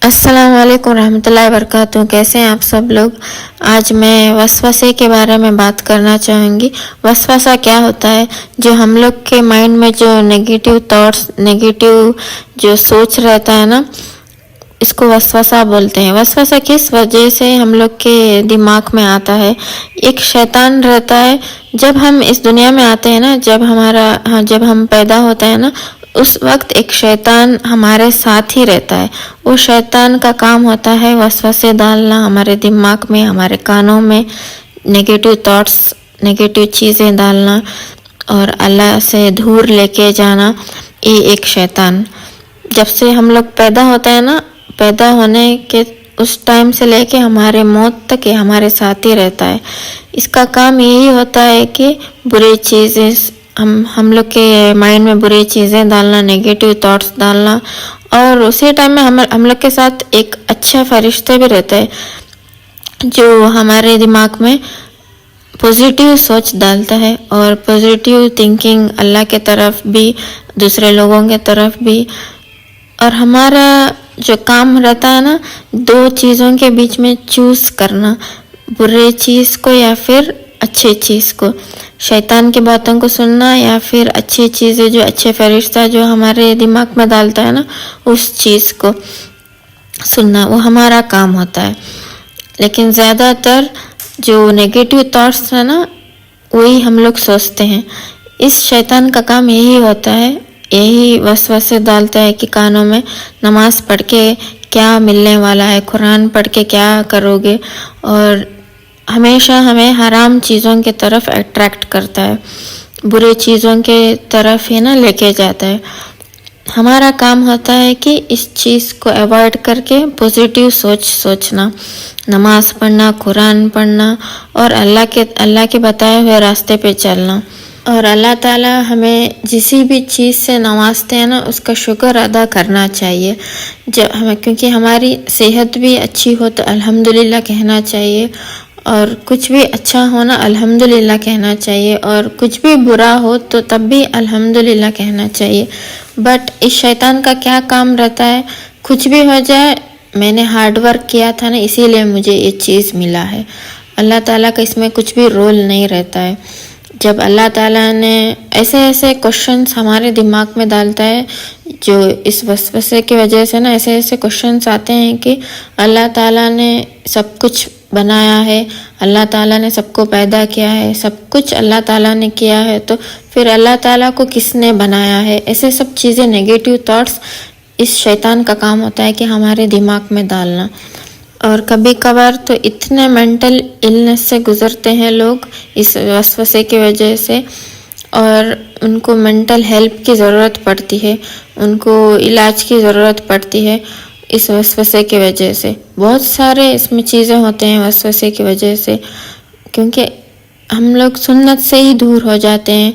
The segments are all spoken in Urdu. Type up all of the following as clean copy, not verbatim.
السلام علیکم ورحمۃ اللہ وبرکاتہ۔ کیسے ہیں آپ سب لوگ؟ آج میں وسوسے کے بارے میں بات کرنا چاہوں گی۔ وسوسہ کیا ہوتا ہے؟ جو ہم لوگ کے مائنڈ میں جو نیگیٹو تھاٹس، نیگیٹو جو سوچ رہتا ہے نا، اس کو وسوسہ بولتے ہیں۔ وسوسہ کس وجہ سے ہم لوگ کے دماغ میں آتا ہے؟ ایک شیطان رہتا ہے۔ جب ہم اس دنیا میں آتے ہیں نا، جب ہم پیدا ہوتے ہیں نا، اس وقت ایک شیطان ہمارے ساتھ ہی رہتا ہے۔ وہ شیطان کا کام ہوتا ہے وسوسے ڈالنا ہمارے دماغ میں، ہمارے کانوں میں، نیگیٹو تھاٹس، نیگیٹو چیزیں ڈالنا اور اللہ سے دور لے کے جانا۔ یہ ایک شیطان جب سے ہم لوگ پیدا ہوتے ہیں نا، پیدا ہونے کے اس ٹائم سے لے کے ہمارے موت تک یہ ہمارے ساتھ ہی رہتا ہے۔ اس کا کام یہی ہوتا ہے کہ برے چیزیں ہم لوگ کے مائنڈ میں برے چیزیں ڈالنا، نیگیٹو تھاٹس ڈالنا، اور اسی ٹائم میں ہم لوگ کے ساتھ ایک اچھا فرشتے بھی رہتا ہے جو ہمارے دماغ میں پوزیٹیو سوچ ڈالتا ہے اور پوزیٹیو تھنکنگ اللہ کے طرف بھی، دوسرے لوگوں کے طرف بھی۔ اور ہمارا جو کام رہتا ہے نا، دو چیزوں کے بیچ میں چوز کرنا، برے چیز کو یا پھر اچھے چیز کو، شیطان کی باتوں کو سننا یا پھر اچھی چیزیں جو اچھے فرشتہ جو ہمارے دماغ میں ڈالتا ہے نا، اس چیز کو سننا، وہ ہمارا کام ہوتا ہے۔ لیکن زیادہ تر جو نیگیٹو تھاٹس ہے نا، وہی ہم لوگ سوچتے ہیں۔ اس شیطان کا کام یہی ہوتا ہے، یہی وسوسے ڈالتا ہے کہ کانوں میں نماز پڑھ کے کیا ملنے والا ہے، قرآن پڑھ کے کیا کرو گے، اور ہمیشہ ہمیں حرام چیزوں کی طرف اٹریکٹ کرتا ہے، برے چیزوں کے طرف ہی نا لے کے جاتا ہے۔ ہمارا کام ہوتا ہے کہ اس چیز کو ایوائڈ کر کے پوزیٹیو سوچنا، نماز پڑھنا، قرآن پڑھنا اور اللہ کے بتائے ہوئے راستے پہ چلنا۔ اور اللہ تعالیٰ ہمیں جسی بھی چیز سے نوازتے ہیں نا، اس کا شکر ادا کرنا چاہیے۔ کیونکہ ہماری صحت بھی اچھی ہو تو الحمدللہ کہنا چاہیے، اور کچھ بھی اچھا ہونا الحمدللہ کہنا چاہیے، اور کچھ بھی برا ہو تو تب بھی الحمدللہ کہنا چاہیے۔ بٹ اس شیطان کا کیا کام رہتا ہے؟ کچھ بھی ہو جائے، میں نے ہارڈ ورک کیا تھا نا، اسی لیے مجھے یہ چیز ملا ہے۔ اللہ تعالیٰ کا اس میں کچھ بھی رول نہیں رہتا ہے۔ جب اللہ تعالیٰ نے ایسے کوشچنس ہمارے دماغ میں ڈالتا ہے، جو اس وسوسے کی وجہ سے نا ایسے کوشچنس آتے ہیں کہ اللہ تعالیٰ نے سب کچھ بنایا ہے، اللہ تعالیٰ نے سب کو پیدا کیا ہے، سب کچھ اللہ تعالیٰ نے کیا ہے، تو پھر اللہ تعالیٰ کو کس نے بنایا ہے؟ ایسے سب چیزیں، نیگیٹو تھاٹس اس شیطان کا کام ہوتا ہے کہ ہمارے دماغ میں ڈالنا۔ اور کبھی کبھار تو اتنے مینٹل النس سے گزرتے ہیں لوگ اس وسوسے کی وجہ سے، اور ان کو مینٹل ہیلپ کی ضرورت پڑتی ہے، ان کو علاج کی ضرورت پڑتی ہے اس وسوسے کی وجہ سے۔ بہت سارے اس میں چیزیں ہوتے ہیں وسوسے کی وجہ سے، کیونکہ ہم لوگ سنت سے ہی دور ہو جاتے ہیں،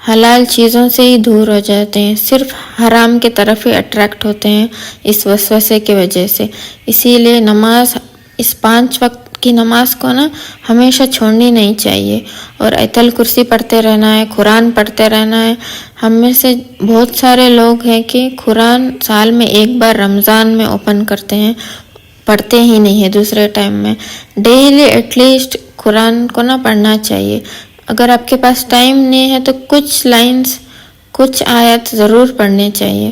حلال چیزوں سے ہی دور ہو جاتے ہیں، صرف حرام کی طرف ہی اٹریکٹ ہوتے ہیں اس وسوسے کی وجہ سے۔ اسی لیے نماز، اس 5 وقت کی نماز کو نا ہمیشہ چھوڑنی نہیں چاہیے، اور آیت الکرسی پڑھتے رہنا ہے، قرآن پڑھتے رہنا ہے۔ ہم میں سے بہت سارے لوگ ہیں کہ قرآن سال میں ایک بار رمضان میں اوپن کرتے ہیں، پڑھتے ہی نہیں ہے دوسرے ٹائم میں۔ ڈیلی ایٹ لیسٹ قرآن کو نہ پڑھنا چاہیے۔ اگر آپ کے پاس ٹائم نہیں ہے تو کچھ لائنز، کچھ آیت ضرور پڑھنے چاہیے۔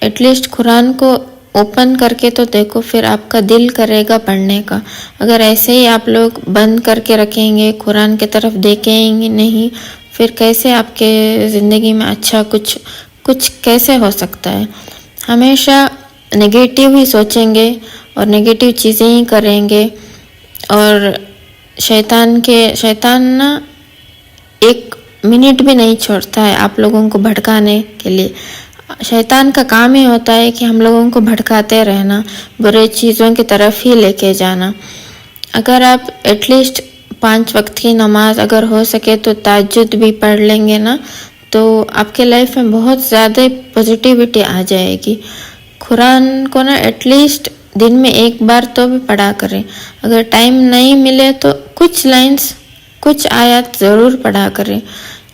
ایٹ لیسٹ قرآن کو اوپن کر کے تو دیکھو، پھر آپ کا دل کرے گا پڑھنے کا۔ اگر ایسے ہی آپ لوگ بند کر کے رکھیں گے، قرآن کی طرف دیکھیں گے نہیں، پھر کیسے آپ کے زندگی میں اچھا کچھ کیسے ہو سکتا ہے؟ ہمیشہ نگیٹیو ہی سوچیں گے اور نگیٹیو چیزیں ہی کریں گے، اور شیطان نا ایک منٹ بھی نہیں چھوڑتا ہے آپ لوگوں کو بھٹکانے کے لیے۔ شیطان کا کام ہی ہوتا ہے کہ ہم لوگوں کو بھٹکاتے رہنا، برے چیزوں کی طرف ہی لے کے جانا۔ اگر آپ ایٹ لیسٹ 5 وقت کی نماز اگر ہو سکے تو تہجد بھی پڑھ لیں گے نا، تو آپ کے لائف میں بہت زیادہ پوزیٹیوٹی آ جائے گی۔ قرآن کو نا ایٹ لیسٹ دن میں ایک بار تو بھی پڑھا کریں۔ اگر ٹائم نہیں ملے تو کچھ لائنز، کچھ آیات ضرور پڑھا کریں۔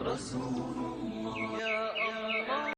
رسول الله